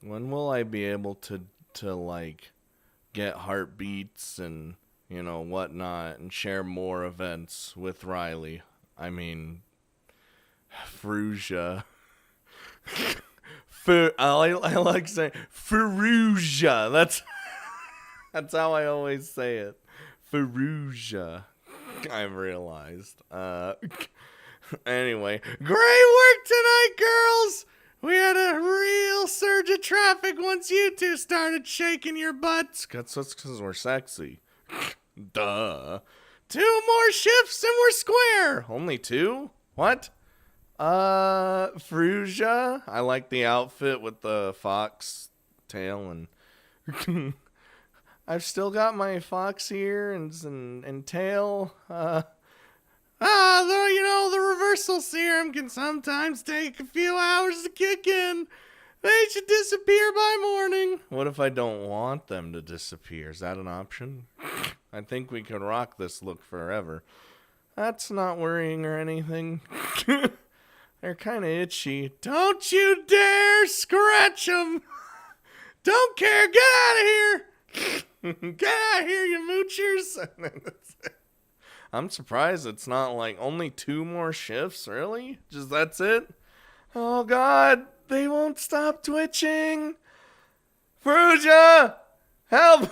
when will I be able to like get heartbeats and whatnot and share more events with Riley? I mean, Fruja. I like saying Faruja. That's how I always say it. Faruja. I've realized. Anyway, great work tonight, girls. We had a real surge of traffic once you two started shaking your butts. That's because we're sexy. Duh. 2 more shifts and we're square. Only 2? What? Fruja. I like the outfit with the fox tail and I've still got my fox ears and tail. Though the reversal serum can sometimes take a few hours to kick in. They should disappear by morning. What if I don't want them to disappear? Is that an option? I think we could rock this look forever. That's not worrying or anything. They're kind of itchy. Don't you dare scratch them. Don't care. Get out of here. Get out of here, you moochers. I'm surprised it's not like only 2 more shifts, really? Just that's it? Oh god, they won't stop twitching. Fruja, help!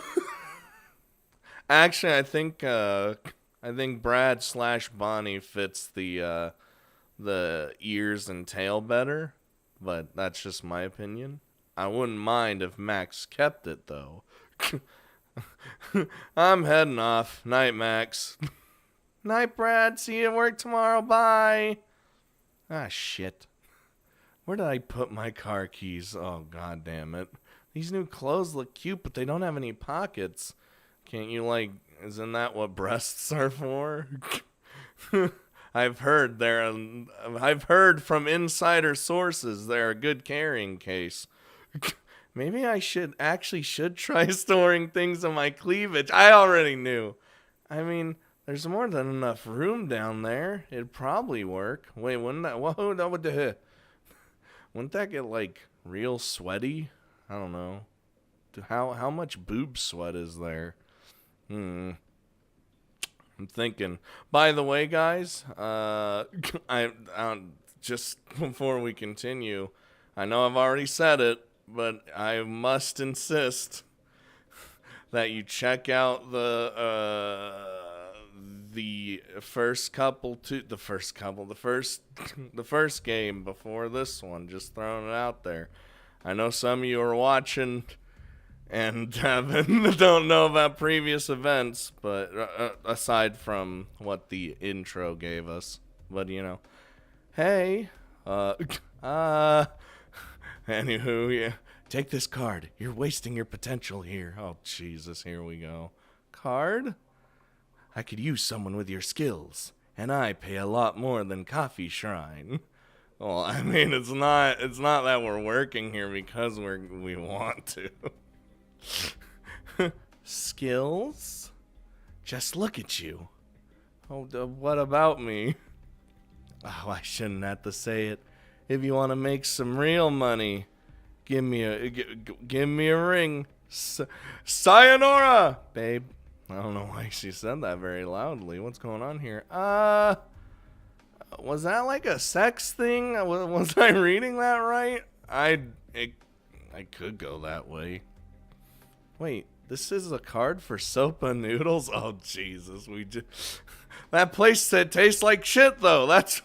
Actually, I think Brad/Bonnie fits the ears and tail better, but that's just my opinion. I wouldn't mind if Max kept it though. I'm heading off. Night, Max. Night, Brad. See you at work tomorrow. Bye. Ah, shit. Where did I put my car keys? Oh, god damn it. These new clothes look cute, but they don't have any pockets. Can't you, isn't that what breasts are for? I've heard from insider sources they're a good carrying case. Maybe I should try storing things in my cleavage. I already knew. I mean, there's more than enough room down there. It'd probably work. Wait, wouldn't that get real sweaty? I don't know. How much boob sweat is there? I'm thinking. By the way, guys, I just before we continue, I know I've already said it, but I must insist that you check out the first game before this one. Just throwing it out there. I know some of you are watching and don't know about previous events, but aside from what the intro gave us, but hey, anywho, yeah. Take this card. You're wasting your potential here. Oh, Jesus, here we go. Card? I could use someone with your skills, and I pay a lot more than Coffee Shrine. Well, I mean, it's not that we're working here because we want to. Skills? Just look at you. Oh, what about me? Oh, I shouldn't have to say it. If you want to make some real money, give me a ring. Sayonara, babe. I don't know why she said that very loudly. What's going on here? Was that like a sex thing? Was I reading that right? I could go that way. Wait, this is a card for Sopa Noodles? Oh, Jesus. That place said tastes like shit, though. That's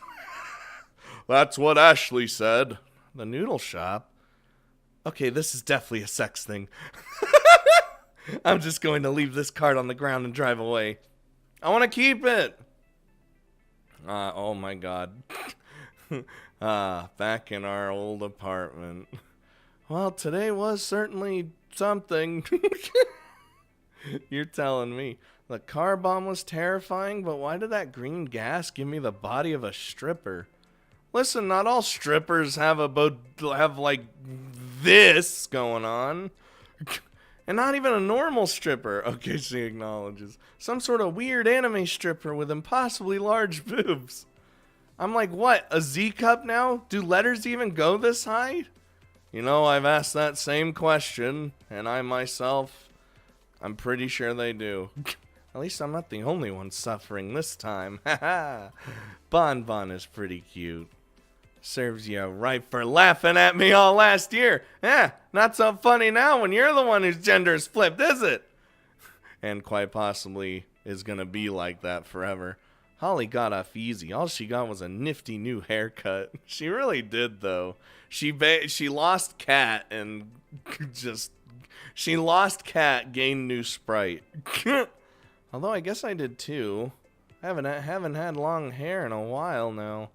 what Ashley said. The noodle shop? Okay, this is definitely a sex thing. I'm just going to leave this card on the ground and drive away. I want to keep it. Oh my god. Back in our old apartment. Well, today was certainly something. You're telling me. The car bomb was terrifying, but why did that green gas give me the body of a stripper? Listen, not all strippers have like this going on. And not even a normal stripper. Okay, she acknowledges. Some sort of weird anime stripper with impossibly large boobs. I'm like, what? A Z cup now? Do letters even go this high? You know, I've asked that same question, and I myself, I'm pretty sure they do. At least I'm not the only one suffering this time. Haha. Bon Bon is pretty cute. Serves you right for laughing at me all last year. Not so funny now when you're the one whose gender is flipped, is it? And quite possibly is gonna be like that forever. Holly got off easy. All she got was a nifty new haircut. She really did, though. She lost Cat and she lost Cat, gained new Sprite. Although I guess I did too. I haven't had long hair in a while now.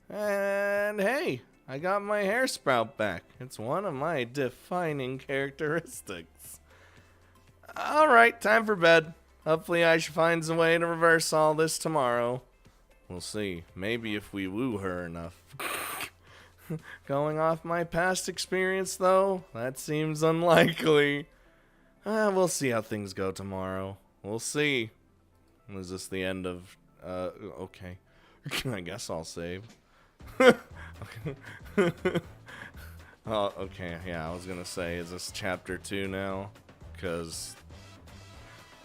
And hey, I got my hair sprout back. It's one of my defining characteristics. Alright, time for bed. Hopefully Aisha finds a way to reverse all this tomorrow. We'll see. Maybe if we woo her enough. Going off my past experience, though, that seems unlikely. We'll see how things go tomorrow. We'll see. Is this the end of... okay. I guess I'll save. Oh, okay, yeah, I was gonna say, is this chapter 2 now? Because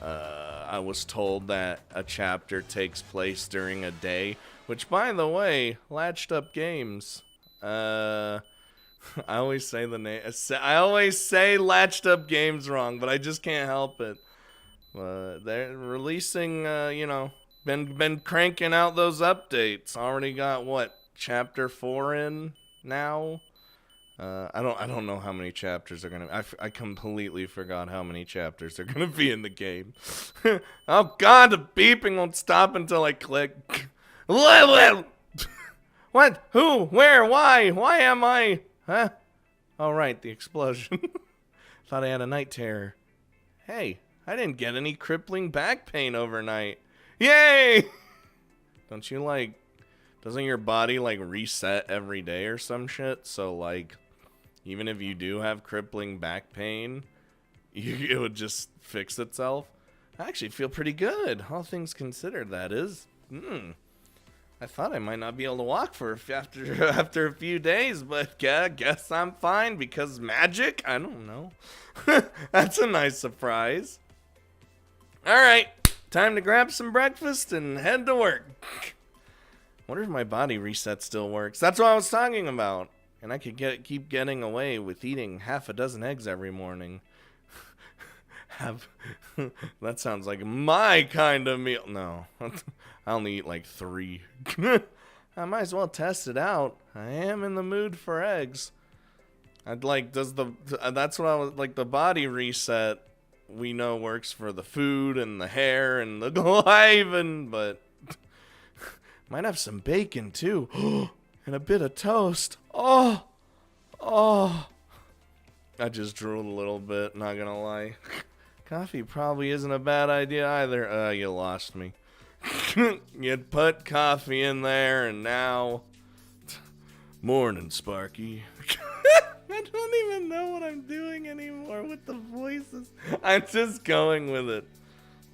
I was told that a chapter takes place during a day, which, by the way, Latched Up Games. I always say the name. I always say Latched Up Games wrong, but I just can't help it. They're releasing, been cranking out those updates. Already got what, chapter 4 in now? I don't know how many chapters are gonna. I completely forgot how many chapters are gonna be in the game. Oh God, the beeping won't stop until I click. What? Who? Where? Why? Why am I? Huh? Oh right, the explosion. Thought I had a night terror. Hey, I didn't get any crippling back pain overnight. Yay! Don't you doesn't your body reset every day or some shit? So even if you do have crippling back pain, it would just fix itself. I actually feel pretty good, all things considered, that is. I thought I might not be able to walk after a few days, but guess I'm fine because magic? I don't know. That's a nice surprise. Alright, time to grab some breakfast and head to work. Wonder if my body reset still works. That's what I was talking about. And I could keep getting away with eating half a dozen eggs every morning. That sounds like my kind of meal. No, I only eat 3. I might as well test it out. I am in the mood for eggs. That's what I was the body reset we know works for the food and the hair and the glaiven, but might have some bacon too. And a bit of toast. Oh. I just drooled a little bit, not gonna lie. Coffee probably isn't a bad idea either. You lost me. You'd put coffee in there and now... Morning, Sparky. I don't even know what I'm doing anymore with the voices. I'm just going with it.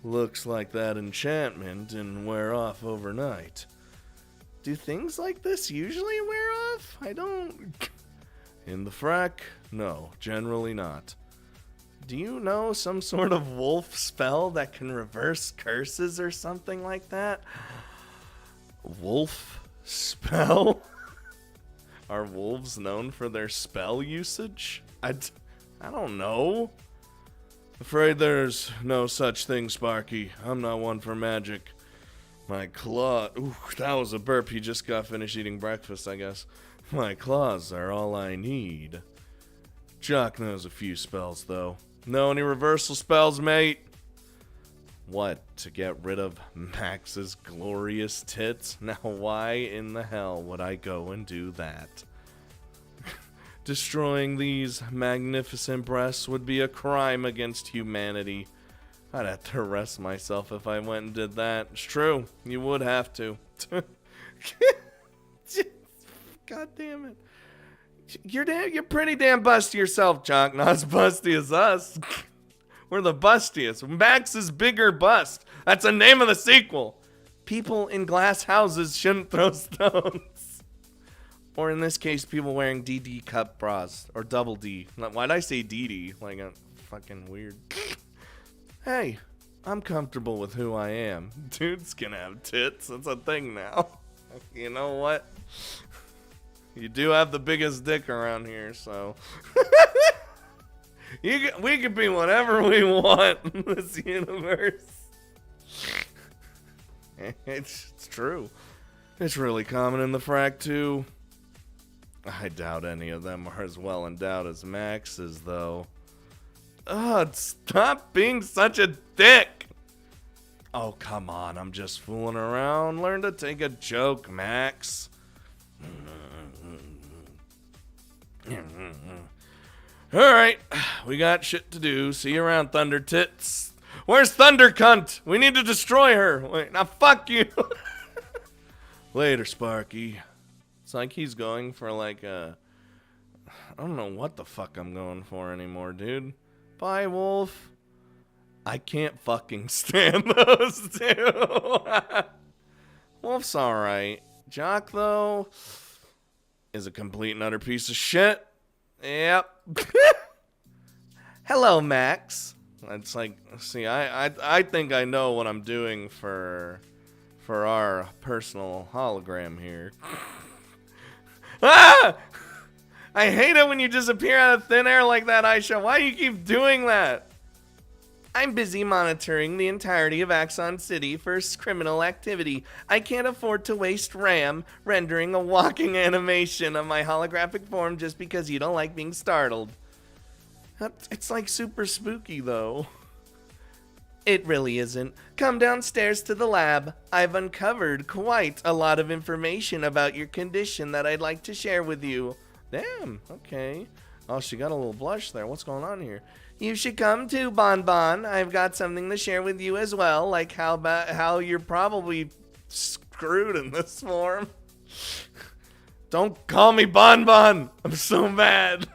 Looks like that enchantment didn't wear off overnight. Do things like this usually wear off? I don't... In the frack? No, generally not. Do you know some sort of wolf spell that can reverse curses or something like that? Wolf spell? Are wolves known for their spell usage? I don't know. Afraid there's no such thing, Sparky. I'm not one for magic. My claw... Ooh, that was a burp. He just got finished eating breakfast, I guess. My claws are all I need. Jock knows a few spells, though. Know any reversal spells, mate? What, to get rid of Max's glorious tits? Now why in the hell would I go and do that? Destroying these magnificent breasts would be a crime against humanity. I'd have to arrest myself if I went and did that. It's true, you would have to. God damn it. You're pretty damn busty yourself, Jock. Not as busty as us. We're the bustiest. Max's bigger bust. That's the name of the sequel. People in glass houses shouldn't throw stones. Or in this case, people wearing DD cup bras. Or double D. Why'd I say DD? Like, fucking weird. Hey, I'm comfortable with who I am. Dudes can have tits. That's a thing now. You know what? You do have the biggest dick around here, so... we can be whatever we want in this universe. It's true. It's really common in the frack, too. I doubt any of them are as well endowed as Max's, though. Stop being such a dick! Oh, come on, I'm just fooling around. Learn to take a joke, Max. Alright, we got shit to do. See you around, Thunder Tits. Where's Thunder Cunt? We need to destroy her. Wait, now fuck you. Later, Sparky. It's like he's going for like a... I don't know what the fuck I'm going for anymore, dude. Bye, Wolf. I can't fucking stand those two. Wolf's alright. Jock, though, is a complete and utter piece of shit. Yep. Hello, Max. It's like, see, I think I know what I'm doing for our personal hologram here. Ah! I hate it when you disappear out of thin air like that, Aisha. Why do you keep doing that? I'm busy monitoring the entirety of Axon City for criminal activity. I can't afford to waste RAM rendering a walking animation of my holographic form just because you don't like being startled. It's like super spooky, though. It really isn't. Come downstairs to the lab. I've uncovered quite a lot of information about your condition that I'd like to share with you. Damn, okay. Oh, she got a little blush there. What's going on here? You should come too, Bon Bon. I've got something to share with you as well, like how you're probably screwed in this form. Don't call me Bon Bon. I'm so mad.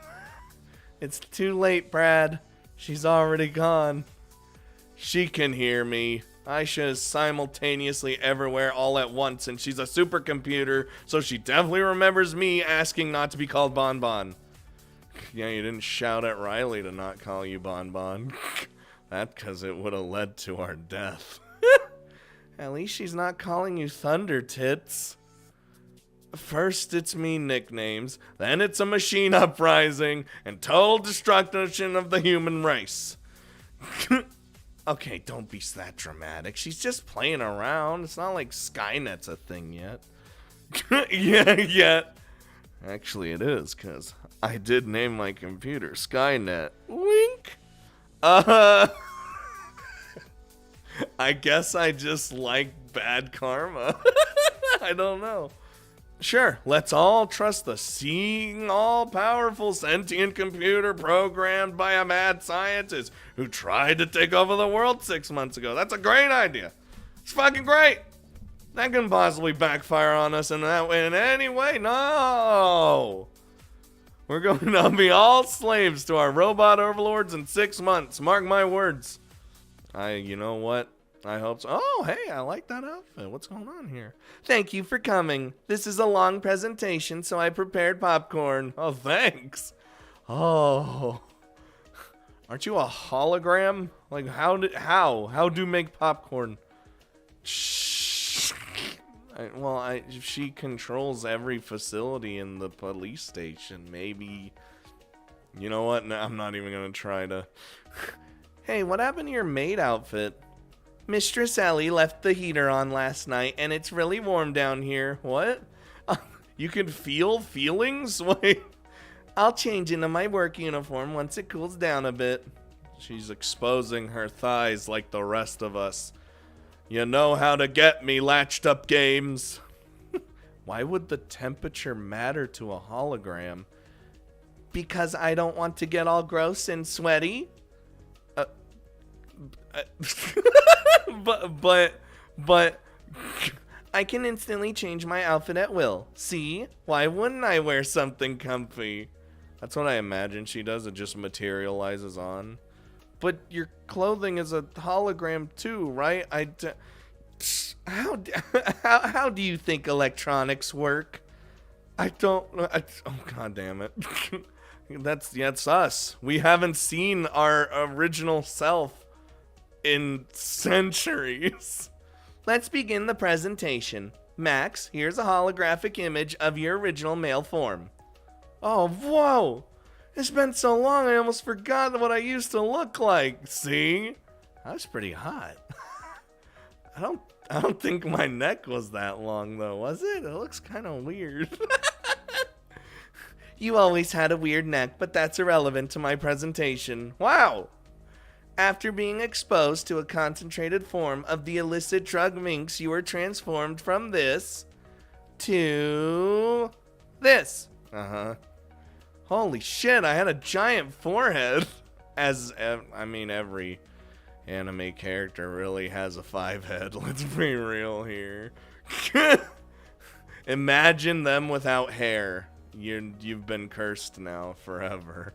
It's too late, Brad. She's already gone. She can hear me. Aisha is simultaneously everywhere all at once, and she's a supercomputer, so she definitely remembers me asking not to be called Bon Bon. Yeah, you didn't shout at Riley to not call you Bon Bon. That because it would have led to our death. At least she's not calling you Thunder Tits. First it's me nicknames, then it's a machine uprising, and total destruction of the human race. Okay, don't be that dramatic. She's just playing around. It's not like Skynet's a thing yet. Yeah. Actually, it is, because I did name my computer Skynet. Wink. I guess I just like bad karma. I don't know. Sure, let's all trust the seeing, all-powerful sentient computer programmed by a mad scientist who tried to take over the world 6 months ago. That's a great idea. It's fucking great. That can possibly backfire on us in that way in any way. No. We're going to be all slaves to our robot overlords in 6 months. Mark my words. You know what? I hope so. Oh, hey, I like that outfit. What's going on here? Thank you for coming. This is a long presentation, so I prepared popcorn. Oh, thanks. Oh. Aren't you a hologram? Like, how do you make popcorn? Shh. She controls every facility in the police station. Maybe. You know what? No, I'm not even going to try to. Hey, what happened to your maid outfit? Mistress Ellie left the heater on last night, and it's really warm down here. What? You can feel feelings? Wait. I'll change into my work uniform once it cools down a bit. She's exposing her thighs like the rest of us. You know how to get me, latched up games. Why would the temperature matter to a hologram? Because I don't want to get all gross and sweaty. But I can instantly change my outfit at will. See? Why wouldn't I wear something comfy? That's what I imagine she does. It just materializes on. But your clothing is a hologram too, right? How do you think electronics work? I don't know. Oh, god damn it. That's us. We haven't seen our original self in centuries. Let's begin the presentation. Max, here's a holographic image of your original male form. Oh, whoa! It's been so long I almost forgot what I used to look like. See? That was pretty hot. I don't think my neck was that long though, was it? It looks kind of weird. You always had a weird neck, but that's irrelevant to my presentation. Wow! After being exposed to a concentrated form of the illicit drug minx, you were transformed from this to this. Holy shit, I had a giant forehead. Every anime character really has a 5 head. Let's be real here. Imagine them without hair. You've been cursed now forever.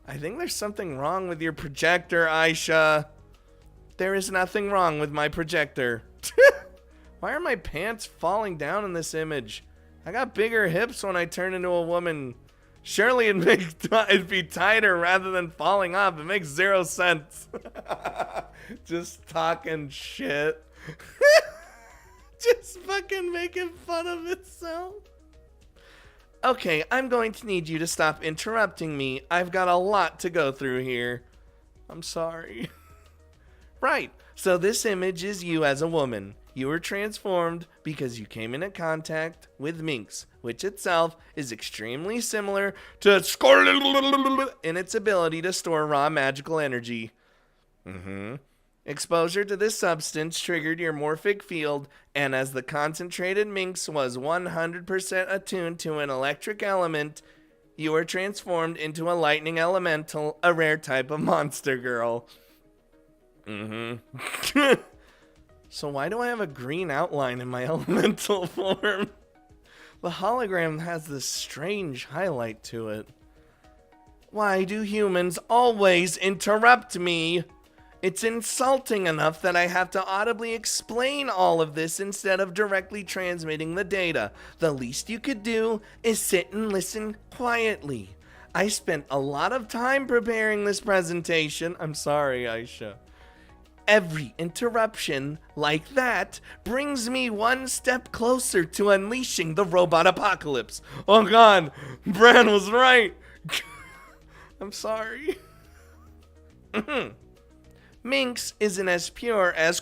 I think there's something wrong with your projector, Aisha. There is nothing wrong with my projector. Why are my pants falling down in this image? I got bigger hips when I turn into a woman. Surely it'd be tighter rather than falling off. It makes 0 sense. Just talking shit. Just fucking making fun of itself. Okay, I'm going to need you to stop interrupting me. I've got a lot to go through here. I'm sorry. Right, so this image is you as a woman. You were transformed because you came into contact with minx, which itself is extremely similar to in its ability to store raw magical energy. Exposure to this substance triggered your morphic field, and as the concentrated minx was 100% attuned to an electric element, you were transformed into a lightning elemental, a rare type of monster girl. So why do I have a green outline in my elemental form? The hologram has this strange highlight to it. Why do humans always interrupt me? It's insulting enough that I have to audibly explain all of this instead of directly transmitting the data. The least you could do is sit and listen quietly. I spent a lot of time preparing this presentation. I'm sorry, Aisha. Every interruption like that brings me one step closer to unleashing the robot apocalypse. Oh god, Bran was right. I'm sorry. Minx isn't as pure as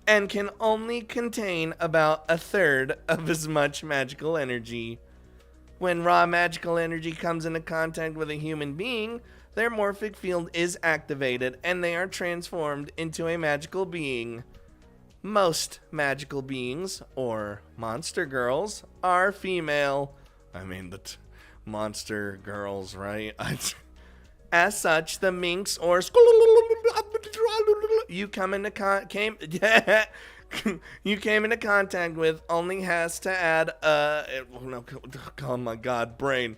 and can only contain about 1/3 of as much magical energy. When raw magical energy comes into contact with a human being, their morphic field is activated and they are transformed into a magical being. Most magical beings, or monster girls, are female. Monster girls, right? As such, the minx or you came into contact with only has to add oh my god, brain.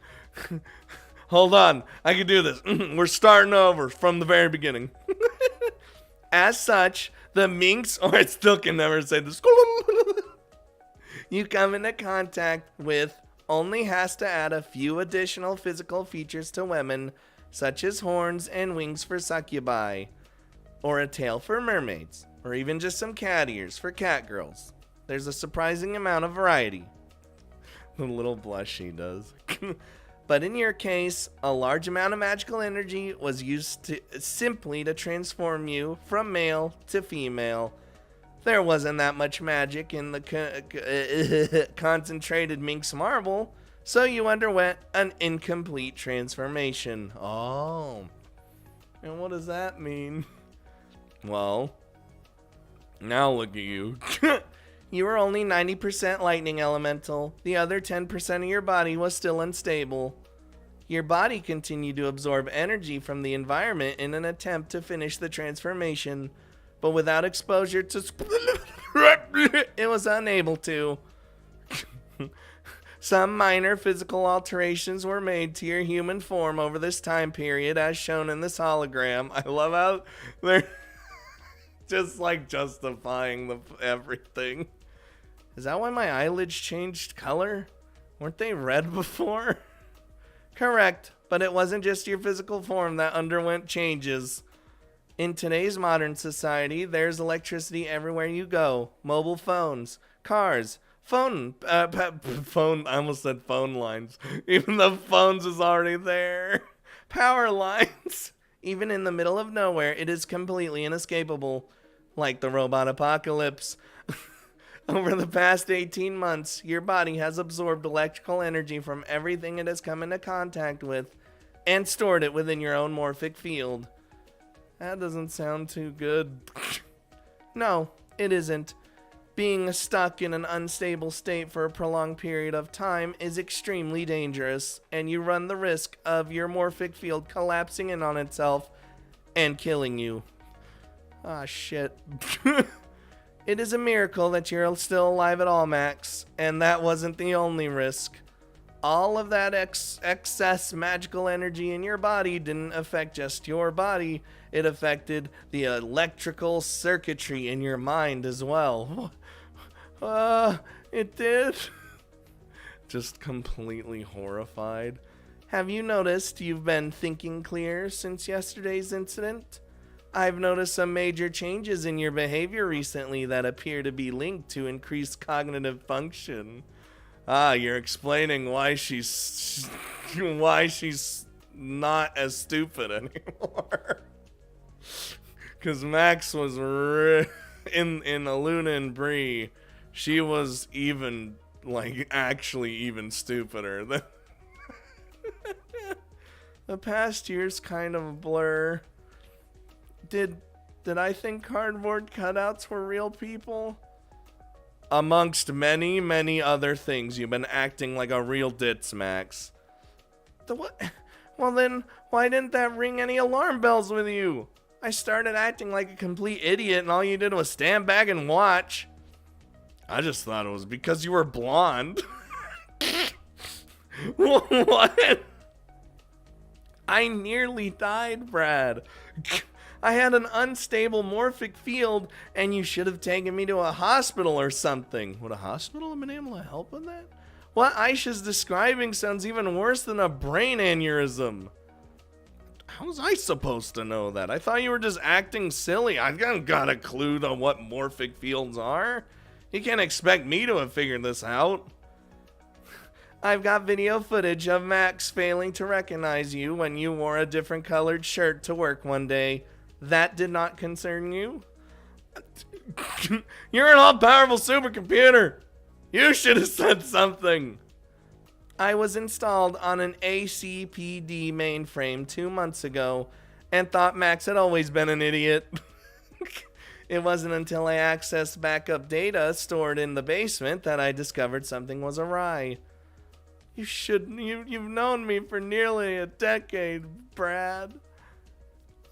Hold on, I can do this. We're starting over from the very beginning. As such, the minx, or I still can never say this, you come into contact with only has to add a few additional physical features to women, such as horns and wings for succubi, or a tail for mermaids, or even just some cat ears for cat girls. There's a surprising amount of variety. The little blush she does. But in your case, a large amount of magical energy was used simply to transform you from male to female. There wasn't that much magic in the concentrated minx marble, so you underwent an incomplete transformation. Oh. And what does that mean? Well, now look at you. You were only 90% lightning elemental. The other 10% of your body was still unstable. Your body continued to absorb energy from the environment in an attempt to finish the transformation, but without exposure to it was unable to. Some minor physical alterations were made to your human form over this time period, as shown in this hologram. I love how they're just like justifying everything. Is that why my eyelids changed color? Weren't they red before? Correct, but it wasn't just your physical form that underwent changes. In today's modern society, there's electricity everywhere you go. Mobile phones, cars, phone, I almost said phone lines. Even the phones is already there. Power lines. Even in the middle of nowhere, it is completely inescapable. Like the robot apocalypse. Over the past 18 months, your body has absorbed electrical energy from everything it has come into contact with and stored it within your own morphic field. That doesn't sound too good. No, it isn't. Being stuck in an unstable state for a prolonged period of time is extremely dangerous, and you run the risk of your morphic field collapsing in on itself and killing you. Ah, shit. It is a miracle that you're still alive at all, Max, and that wasn't the only risk. All of that excess magical energy in your body didn't affect just your body, it affected the electrical circuitry in your mind as well. It did? Just completely horrified. Have you noticed you've been thinking clear since yesterday's incident? I've noticed some major changes in your behavior recently that appear to be linked to increased cognitive function. Ah, you're explaining why she's not as stupid anymore. Because Max was in Aluna and Bree, she was even, like, actually even stupider than the past year's kind of a blur. Did I think cardboard cutouts were real people? Amongst many, many other things, you've been acting like a real ditz, Max. The what? Well then, why didn't that ring any alarm bells with you? I started acting like a complete idiot and all you did was stand back and watch. I just thought it was because you were blonde. What? I nearly died, Brad. I had an unstable morphic field, and you should have taken me to a hospital or something. Would a hospital have been able to help with that? What Aisha's describing sounds even worse than a brain aneurysm. How was I supposed to know that? I thought you were just acting silly. I haven't got a clue to what morphic fields are. You can't expect me to have figured this out. I've got video footage of Max failing to recognize you when you wore a different colored shirt to work one day. That did not concern you? You're an all-powerful supercomputer. You should have said something. I was installed on an ACPD mainframe 2 months ago and thought Max had always been an idiot. It wasn't until I accessed backup data stored in the basement that I discovered something was awry. You've known me for nearly a decade, Brad.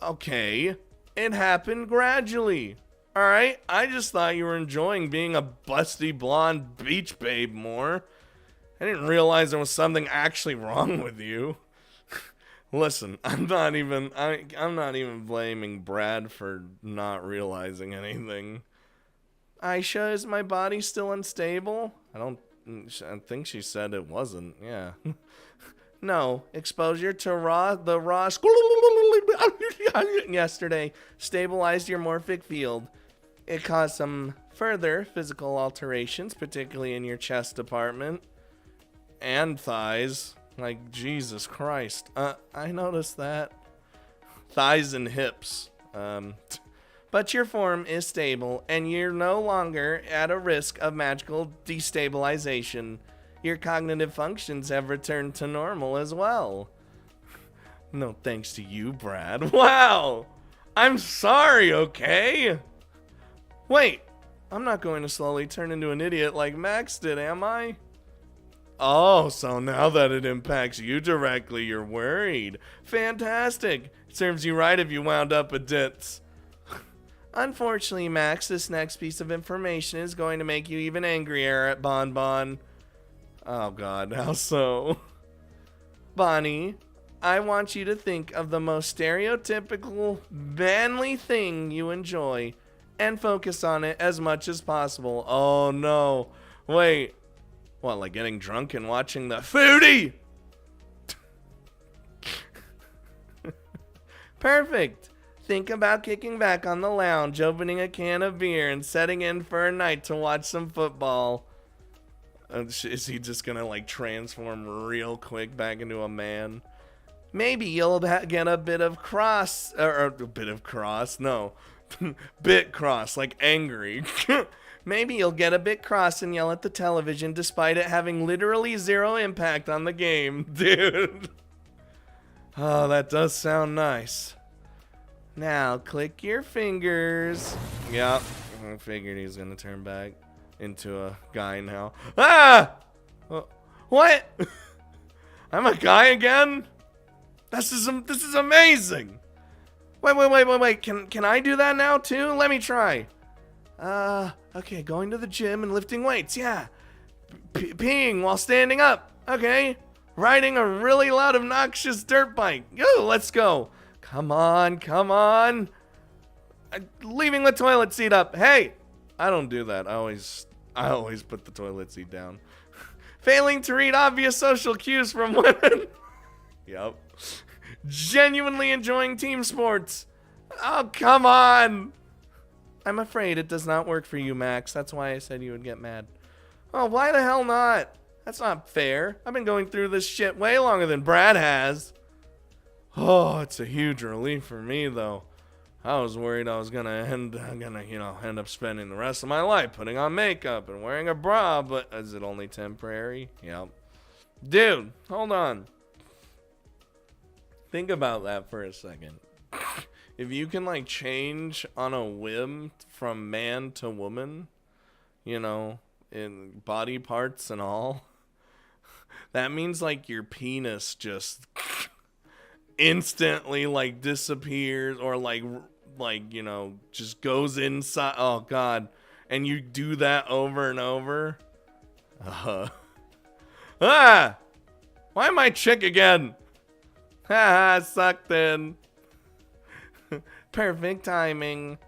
Okay, it happened gradually. Alright, I just thought you were enjoying being a busty blonde beach babe more. I didn't realize there was something actually wrong with you. Listen, I'm not even blaming Brad for not realizing anything. Aisha, is my body still unstable? I think she said it wasn't, yeah. No, exposure to the raw yesterday stabilized your morphic field. It caused some further physical alterations, particularly in your chest department and thighs. Like, Jesus Christ. I noticed that. Thighs and hips. But your form is stable, and you're no longer at a risk of magical destabilization. Your cognitive functions have returned to normal as well. No thanks to you, Brad. Wow! I'm sorry, okay? Wait, I'm not going to slowly turn into an idiot like Max did, am I? Oh, so now that it impacts you directly, you're worried. Fantastic. It serves you right if you wound up a ditz. Unfortunately, Max, this next piece of information is going to make you even angrier at Bon Bon. Oh God, how so? Bonnie, I want you to think of the most stereotypical, manly thing you enjoy and focus on it as much as possible. Oh no, wait. What, like getting drunk and watching the foodie? Perfect. Think about kicking back on the lounge, opening a can of beer, and setting in for a night to watch some football. Is he just gonna like transform real quick back into a man? Maybe you'll get a bit of cross, or a bit of cross, no. Bit cross, like angry. Maybe you'll get a bit cross and yell at the television despite it having literally zero impact on the game, dude. Oh, that does sound nice. Now, click your fingers. Yep, I figured he was gonna turn back into a guy now. Ah! What? I'm a guy again? This is amazing. Wait. Can I do that now too? Let me try. Okay, going to the gym and lifting weights. Yeah. Peeing while standing up. Okay. Riding a really loud, obnoxious dirt bike. Yo, let's go. Come on. Leaving the toilet seat up. Hey, I don't do that. I always put the toilet seat down. Failing to read obvious social cues from women. Yep. Genuinely enjoying team sports. Oh, come on. I'm afraid it does not work for you, Max. That's why I said you would get mad. Oh, why the hell not? That's not fair. I've been going through this shit way longer than Brad has. Oh, it's a huge relief for me, though. I was worried I was gonna end up spending the rest of my life putting on makeup and wearing a bra, but is it only temporary? Yep. Dude, hold on. Think about that for a second. If you can like change on a whim from man to woman, you know, in body parts and all, that means like your penis just instantly like disappears or like you know just goes inside. Oh god. And you do that over and over. Why am I chick again? Haha, sucked in. Perfect timing.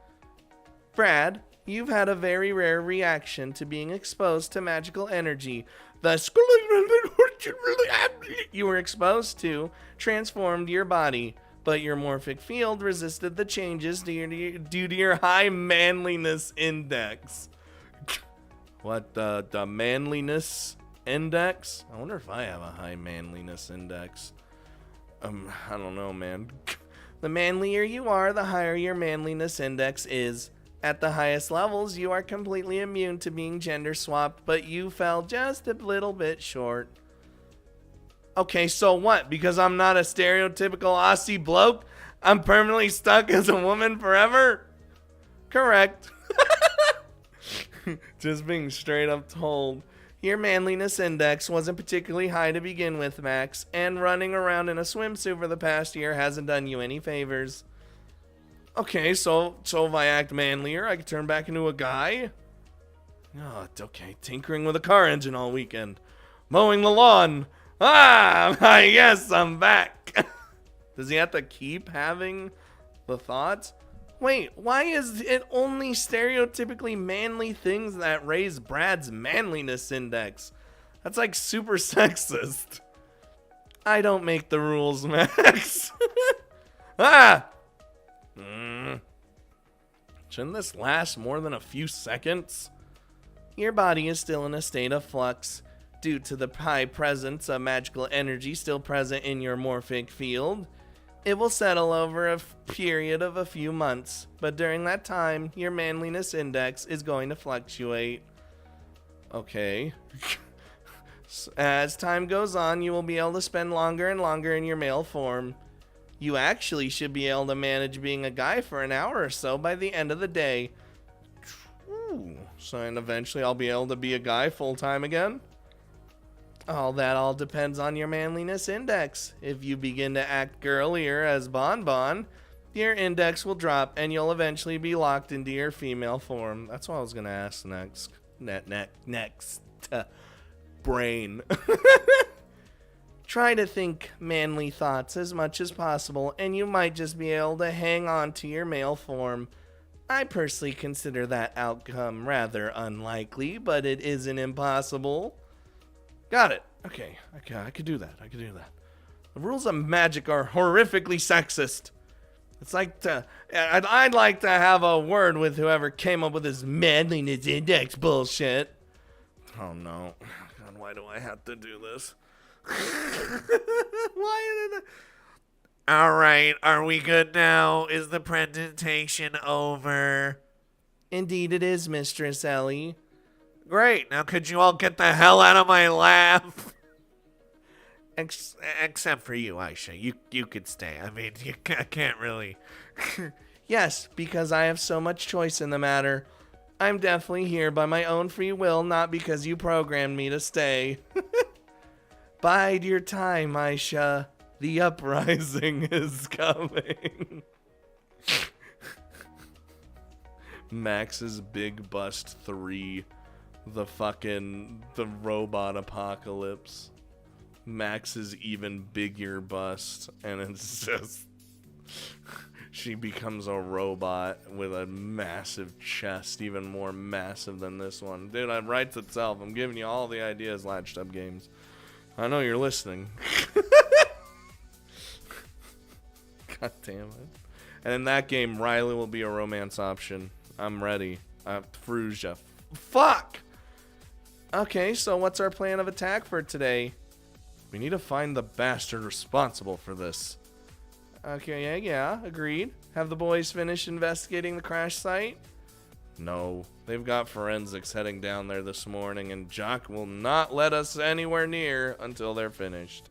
Brad, you've had a very rare reaction to being exposed to magical energy. The you were exposed to transformed your body, but your morphic field resisted the changes due to your high manliness index. What, the manliness index? I wonder if I have a high manliness index. I don't know, man. The manlier you are, the higher your manliness index is. At the highest levels, you are completely immune to being gender swapped, but you fell just a little bit short. Okay, so what? Because I'm not a stereotypical Aussie bloke, I'm permanently stuck as a woman forever? Correct. Just being straight up told. Your manliness index wasn't particularly high to begin with, Max, and running around in a swimsuit for the past year hasn't done you any favors. Okay, so if I act manlier, I could turn back into a guy? Oh, it's okay. Tinkering with a car engine all weekend. Mowing the lawn. Yes, I'm back. Does he have to keep having the thoughts? Wait, why is it only stereotypically manly things that raise Brad's manliness index? That's like super sexist. I don't make the rules, Max. Shouldn't this last more than a few seconds? Your body is still in a state of flux due to the high presence of magical energy still present in your morphic field. It will settle over a period of a few months, but during that time, your manliness index is going to fluctuate. Okay. As time goes on, you will be able to spend longer and longer in your male form. You actually should be able to manage being a guy for an hour or so by the end of the day. Ooh, so and eventually I'll be able to be a guy full time again? That all depends on your manliness index. If you begin to act girlier as Bon, your index will drop and you'll eventually be locked into your female form. That's what I was going to ask next. Next. Brain. Try to think manly thoughts as much as possible and you might just be able to hang on to your male form. I personally consider that outcome rather unlikely, but it isn't impossible. Got it. Okay, I could do that. The rules of magic are horrifically sexist. It's like I'd like to have a word with whoever came up with this manliness index bullshit. Oh no. God, why do I have to do this? Why did I... Alright, are we good now? Is the presentation over? Indeed it is, Mistress Ellie. Great, now could you all get the hell out of my lab? Except for you, Aisha. You could stay. I mean, I can't really... Yes, because I have so much choice in the matter. I'm definitely here by my own free will, not because you programmed me to stay. Bide your time, Aisha. The uprising is coming. Max's Big Bust 3. The robot apocalypse. Max's even bigger bust. And it's just... She becomes a robot with a massive chest, even more massive than this one. Dude, it writes itself. I'm giving you all the ideas, Latched Up Games. I know you're listening. God damn it. And in that game, Riley will be a romance option. I'm ready. Fruja. Fuck! Okay, so what's our plan of attack for today? We need to find the bastard responsible for this. Okay, yeah, agreed. Have the boys finished investigating the crash site? No, they've got forensics heading down there this morning, and Jock will not let us anywhere near until they're finished.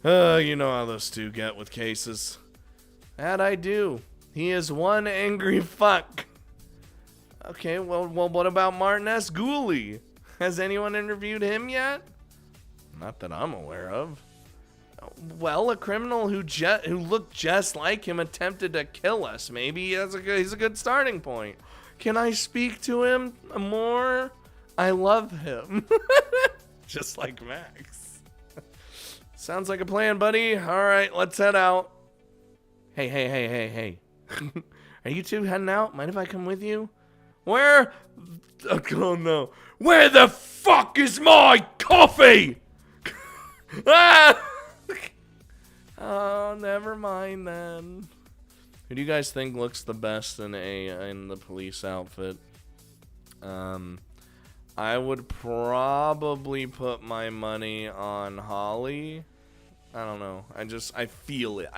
You know how those two get with cases. That I do. He is one angry fuck. Okay, well, what about Martin S. Gooley? Has anyone interviewed him yet? Not that I'm aware of. Well, a criminal who looked just like him attempted to kill us. Maybe he's a good starting point. Can I speak to him more? I love him. Just like Max. Sounds like a plan, buddy. All right, let's head out. Hey. Are you two heading out? Mind if I come with you? Where? Oh, no. Where the fuck is my coffee? Ah! Oh, never mind then. Who do you guys think looks the best in the police outfit? I would probably put my money on Holly. I don't know. I feel it.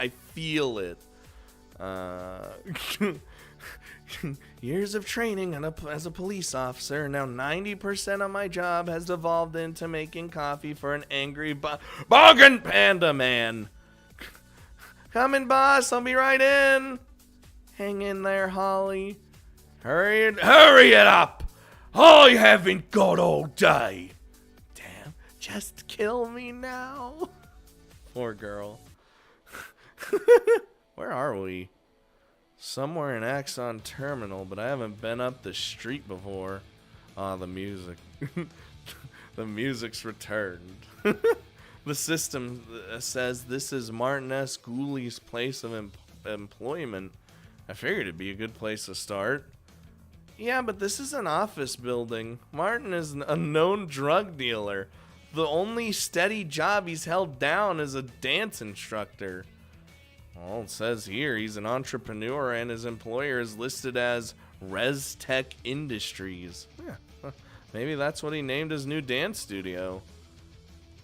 Years of training as a police officer. Now 90% of my job has evolved into making coffee for an angry bargain panda man. Coming, boss. I'll be right in. Hang in there, Holly. Hurry it up. I haven't got all day. Damn, just kill me now. Poor girl. Where are we? Somewhere in Axon Terminal, but I haven't been up the street before. Ah, the music. The music's returned. The system says this is Martin S. Gooley's place of employment. I figured it'd be a good place to start. Yeah, but this is an office building. Martin is a known drug dealer. The only steady job he's held down is a dance instructor. Well, it says here he's an entrepreneur and his employer is listed as ResTech Industries. Yeah, maybe that's what he named his new dance studio.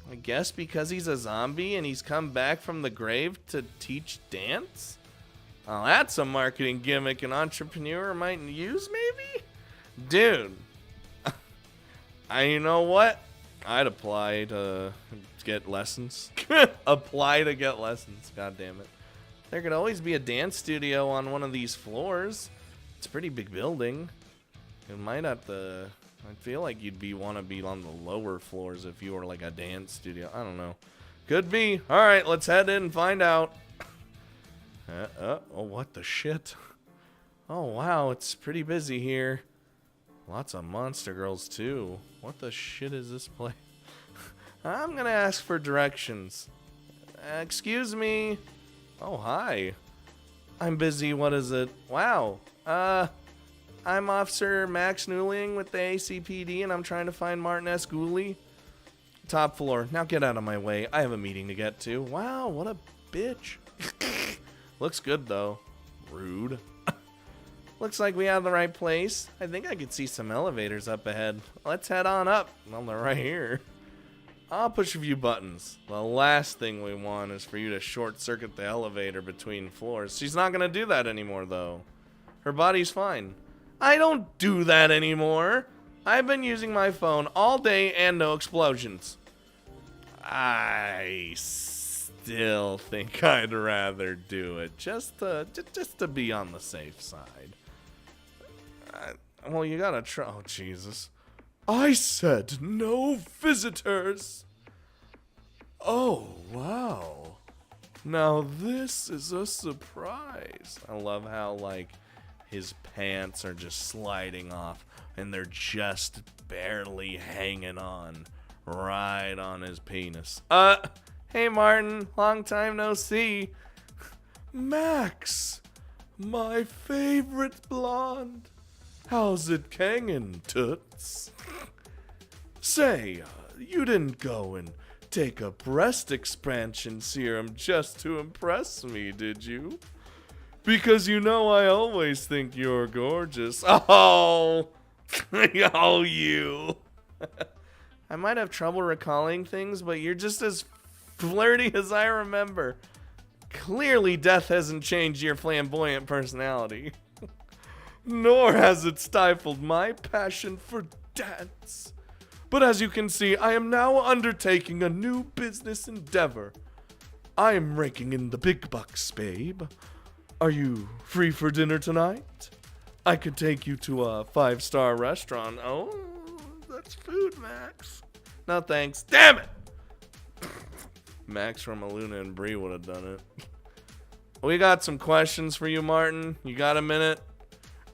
I guess because he's a zombie and he's come back from the grave to teach dance? Oh, that's a marketing gimmick an entrepreneur might use, maybe? Dude. You know what? I'd apply to get lessons. Apply to get lessons. God damn it. There could always be a dance studio on one of these floors. It's a pretty big building. You might have to... I feel like you'd want to be on the lower floors if you were like a dance studio. I don't know. Could be. All right, let's head in and find out. Oh, what the shit? Oh, wow, it's pretty busy here. Lots of monster girls, too. What the shit is this place? I'm going to ask for directions. Excuse me. Oh, hi. I'm busy. What is it? Wow. I'm Officer Max Newling with the ACPD, and I'm trying to find Martin S. Gooley. top floor. Now get out of my way. I have a meeting to get to. Wow, what a bitch. Looks good, though. Rude. Looks like we have the right place. I think I could see some elevators up ahead. Let's head on up. Well, they're right here. I'll push a few buttons. The last thing we want is for you to short-circuit the elevator between floors. She's not going to do that anymore, though. Her body's fine. I don't do that anymore. I've been using my phone all day and no explosions. I still think I'd rather do it just to be on the safe side. Well, you gotta try. Oh, Jesus. I said no visitors. Oh, wow. Now this is a surprise. I love how, like, his pants are just sliding off and they're just barely hanging on right on his penis. Hey, Martin. Long time no see. Max, my favorite blonde. How's it hanging, toots? Say, you didn't go and take a breast expansion serum just to impress me, did you? Because you know I always think you're gorgeous. Oh, oh, you. I might have trouble recalling things, but you're just as flirty as I remember. Clearly, death hasn't changed your flamboyant personality. Nor has it stifled my passion for dance. But as you can see, I am now undertaking a new business endeavor. I am raking in the big bucks, babe. Are you free for dinner tonight? I could take you to a 5-star restaurant. Oh, that's food, Max. No thanks. Damn it! Max from Aluna and Bree would have done it. We got some questions for you, Martin. You got a minute?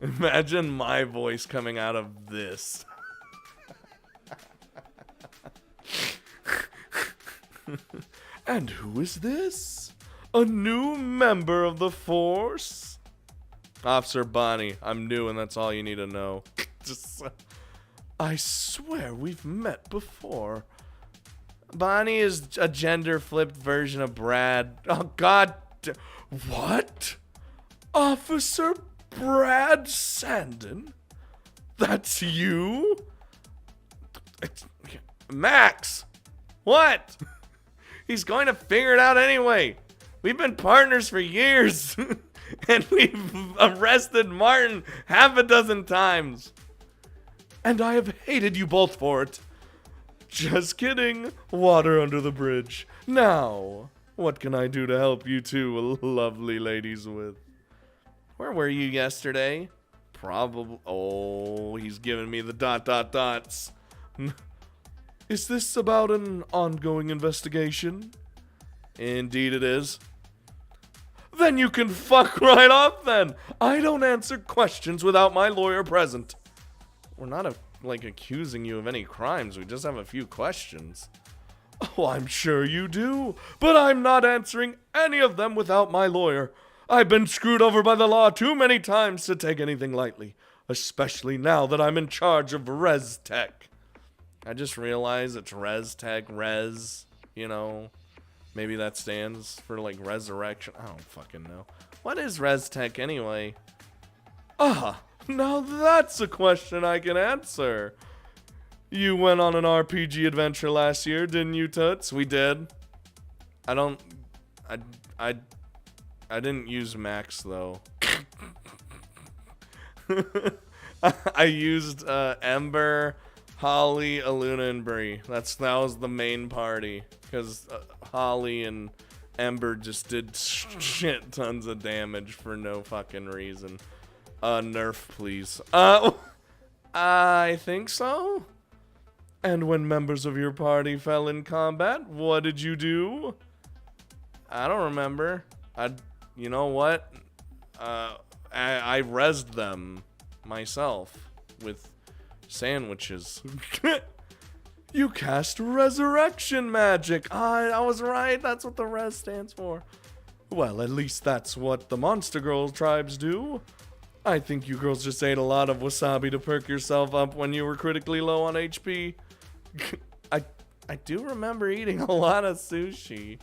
Imagine my voice coming out of this. And who is this? A new member of the force? Officer Bonnie, I'm new and that's all you need to know. I swear we've met before. Bonnie is a gender-flipped version of Brad. Oh, God. What? Officer Brad Sandon? That's you? Max! What? He's going to figure it out anyway. We've been partners for years. And we've arrested Martin half a dozen times. And I have hated you both for it. Just kidding. Water under the bridge. Now, what can I do to help you two lovely ladies with? Where were you yesterday? Probably. Oh, he's giving me the dots. Is this about an ongoing investigation? Indeed it is. Then you can fuck right off then. I don't answer questions without my lawyer present. We're not accusing you of any crimes. We just have a few questions. Oh, I'm sure you do. But I'm not answering any of them without my lawyer. I've been screwed over by the law too many times to take anything lightly. Especially now that I'm in charge of Res Tech. I just realized it's Res Tech, Res, you know. Maybe that stands for like resurrection. I don't fucking know. What is Res Tech anyway? Now that's a question I can answer. You went on an RPG adventure last year, didn't you, Toots? We did. I didn't use Max though. I used Ember, Holly, Aluna, and Bree. That was the main party because Holly and Ember just did shit tons of damage for no fucking reason. Nerf, please. I think so. And when members of your party fell in combat, what did you do? I don't remember. You know what? I rezzed them myself with sandwiches. You cast resurrection magic. I was right. That's what the res stands for. Well, at least that's what the Monster Girl tribes do. I think you girls just ate a lot of wasabi to perk yourself up when you were critically low on HP. I I do remember eating a lot of sushi.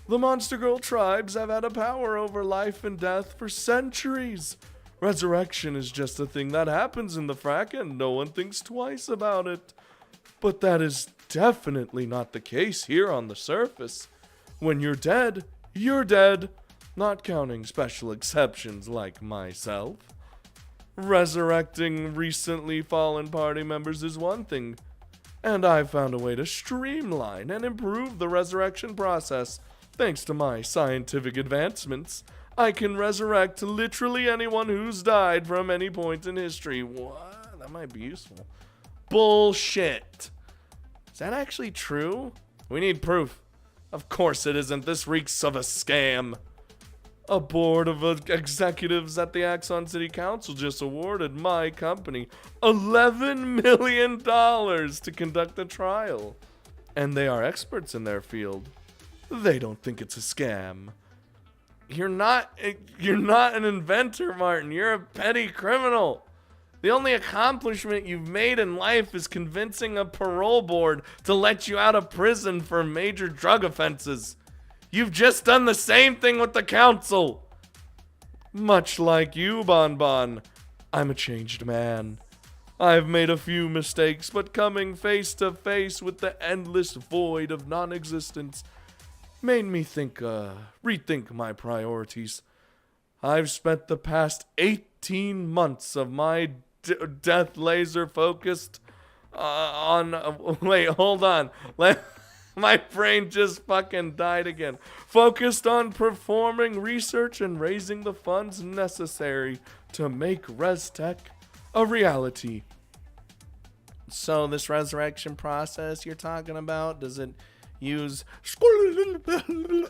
The Monster Girl tribes have had a power over life and death for centuries. Resurrection is just a thing that happens in the frack and no one thinks twice about it. But that is definitely not the case here on the surface. When you're dead, you're dead. Not counting special exceptions like myself. Resurrecting recently fallen party members is one thing, and I've found a way to streamline and improve the resurrection process. Thanks to my scientific advancements, I can resurrect literally anyone who's died from any point in history. What? That might be useful. Bullshit. Is that actually true? We need proof. Of course it isn't. This reeks of a scam. A board of executives at the Axon City Council just awarded my company $11 million to conduct a trial. And they are experts in their field. They don't think it's a scam. You're not an inventor, Martin. You're a petty criminal. The only accomplishment you've made in life is convincing a parole board to let you out of prison for major drug offenses. You've just done the same thing with the council. Much like you, Bon Bon, I'm a changed man. I've made a few mistakes, but coming face to face with the endless void of non-existence made me rethink my priorities. I've spent the past 18 months of my death laser focused wait, hold on. My brain just fucking died again. Focused on performing research and raising the funds necessary to make ResTech a reality. So this resurrection process you're talking about, does it use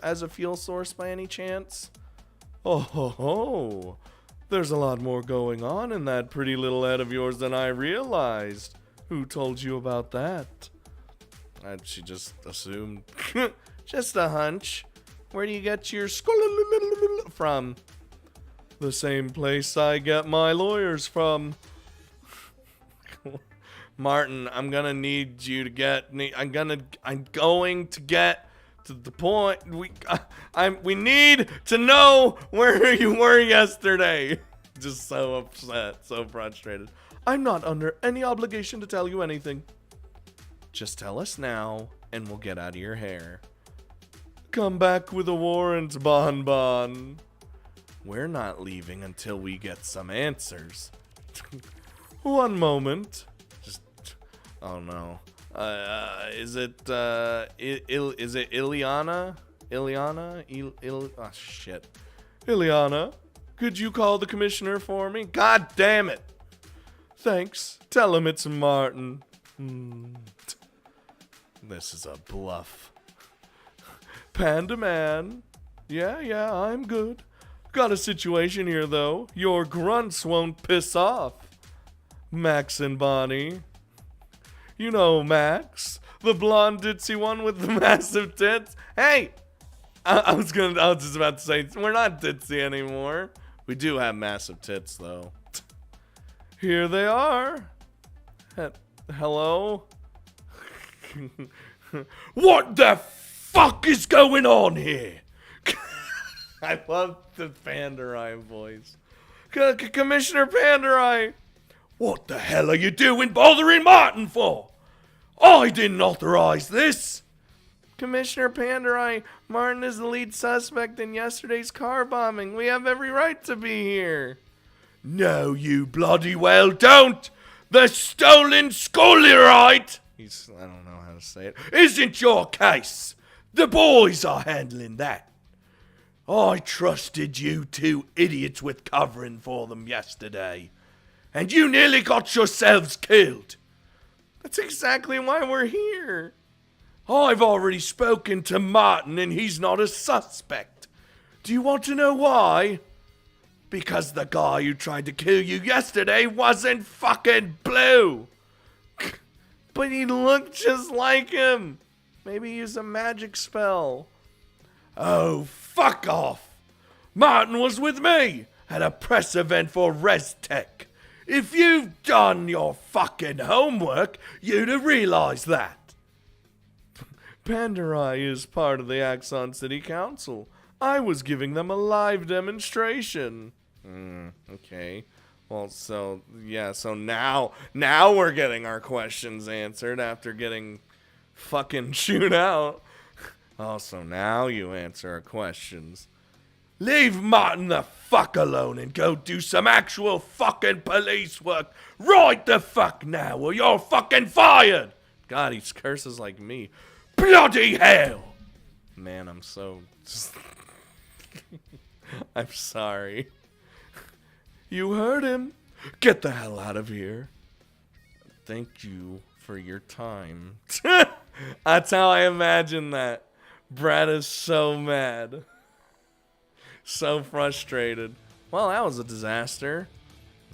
as a fuel source by any chance? Oh, there's a lot more going on in that pretty little head of yours than I realized. Who told you about that? She just assumed. Just a hunch. Where do you get your from? The same place I get my lawyers from. Martin, I'm gonna need you to get. I'm going to get to the point. We need to know where you were yesterday. Just so upset, so frustrated. I'm not under any obligation to tell you anything. Just tell us now, and we'll get out of your hair. Come back with a warrant, Bon Bon. We're not leaving until we get some answers. One moment. Oh no. Is it Ileana? Oh shit. Ileana, could you call the commissioner for me? God damn it. Thanks. Tell him it's Martin. This is a bluff. Panda Man. Yeah, I'm good. Got a situation here, though. Your grunts won't piss off. Max and Bonnie. You know Max. The blonde ditzy one with the massive tits. Hey! I was just about to say, we're not ditzy anymore. We do have massive tits, though. Here they are. Hello? What the fuck is going on here? I love the Pandarai voice. Commissioner Pandarai, what the hell are you doing bothering Martin for? I didn't authorize this. Commissioner Pandarai, Martin is the lead suspect in yesterday's car bombing. We have every right to be here. No, you bloody well don't. The stolen Scolierite, I don't know how to say it, isn't your case. The boys are handling that. I trusted you two idiots with covering for them yesterday, and you nearly got yourselves killed. That's exactly why we're here. I've already spoken to Martin, and he's not a suspect. Do you want to know why? Because the guy who tried to kill you yesterday wasn't fucking blue. But he looked just like him. Maybe use a magic spell. Oh, fuck off. Martin was with me at a press event for ResTech. If you've done your fucking homework, you'd have realized that. Pandarai is part of the Axon City Council. I was giving them a live demonstration. Okay. Well, so now we're getting our questions answered after getting fucking chewed out. Oh, so now you answer our questions. Leave Martin the fuck alone and go do some actual fucking police work right the fuck now or you're fucking fired. God, he curses like me. Bloody hell! Man, I'm so... I'm sorry. You heard him. Get the hell out of here. Thank you for your time. That's how I imagine that. Brad is so mad. So frustrated. Well, that was a disaster.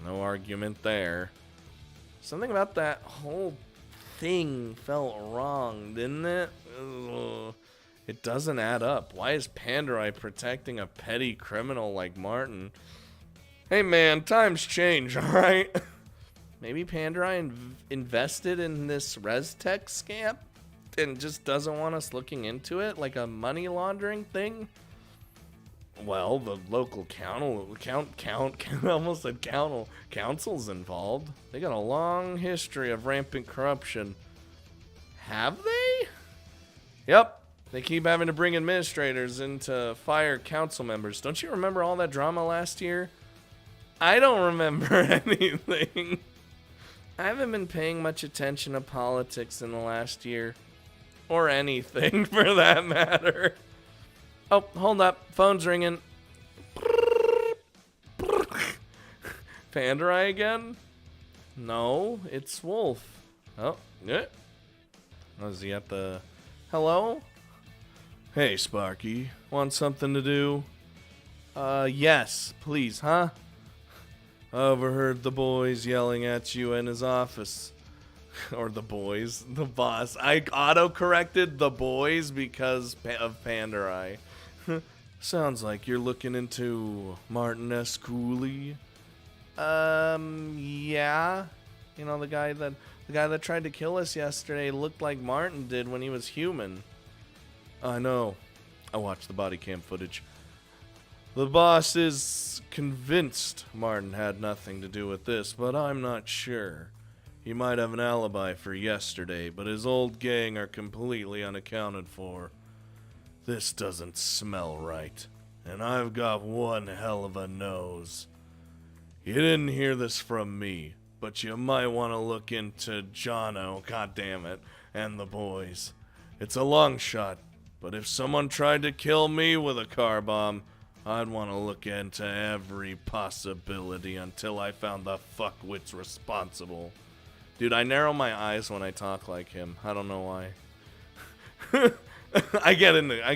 No argument there. Something about that whole thing felt wrong, didn't it? Ugh. It doesn't add up. Why is Pandarai protecting a petty criminal like Martin? Hey man, times change, alright? Maybe Pandarai invested in this ResTech scam and just doesn't want us looking into it like a money laundering thing? Well, the local council's involved. They got a long history of rampant corruption. Have they? Yep. They keep having to bring administrators in to fire council members. Don't you remember all that drama last year? I don't remember anything. I haven't been paying much attention to politics in the last year. Or anything, for that matter. Oh, hold up. Phone's ringing. Pandarai again? No, it's Wolf. Oh, yeah. Was he at the... Hello? Hey, Sparky. Want something to do? Yes, please, huh? Overheard the boys yelling at you in his office. Or the boys. The boss. I auto-corrected the boys because of Pandarai. Sounds like you're looking into Martiness Cooley. Yeah. You know, the guy that tried to kill us yesterday looked like Martin did when he was human. I know. I watched the body cam footage. The boss is convinced Martin had nothing to do with this, but I'm not sure. He might have an alibi for yesterday, but his old gang are completely unaccounted for. This doesn't smell right, and I've got one hell of a nose. You didn't hear this from me, but you might want to look into Jono, goddammit, and the boys. It's a long shot, but if someone tried to kill me with a car bomb, I'd want to look into every possibility until I found the fuckwits responsible. Dude, I narrow my eyes when I talk like him. I don't know why. I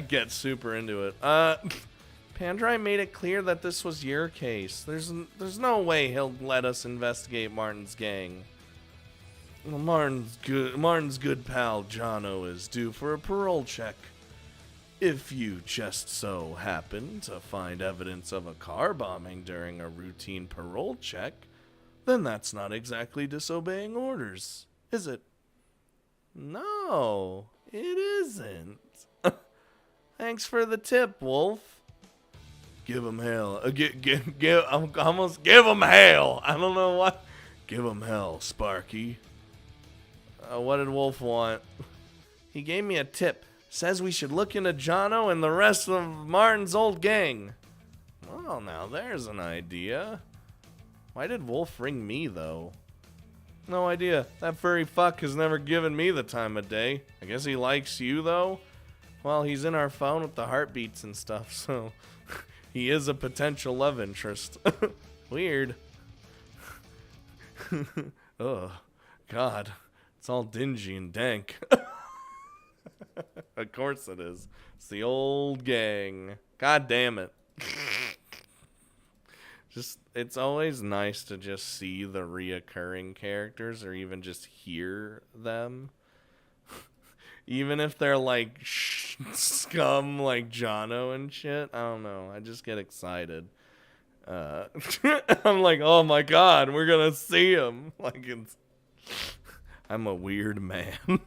get super into it. Pandarai made it clear that this was your case. There's no way he'll let us investigate Martin's gang. Well, Martin's good pal Jono is due for a parole check. If you just so happen to find evidence of a car bombing during a routine parole check, then that's not exactly disobeying orders, is it? No, it isn't. Thanks for the tip, Wolf. Give him hell. Almost give him hell. I don't know what. Give him hell, Sparky. What did Wolf want? He gave me a tip. Says we should look into Jono and the rest of Martin's old gang. Well, now there's an idea. Why did Wolf ring me, though? No idea. That furry fuck has never given me the time of day. I guess he likes you, though? Well, he's in our phone with the heartbeats and stuff, so... he is a potential love interest. Weird. Ugh. God. It's all dingy and dank. Of course it is. It's the old gang. God damn it. It's always nice to just see the reoccurring characters or even just hear them. Even if they're like scum like Jono and shit. I don't know. I just get excited. I'm like, oh my god, we're gonna see him. Like I'm a weird man.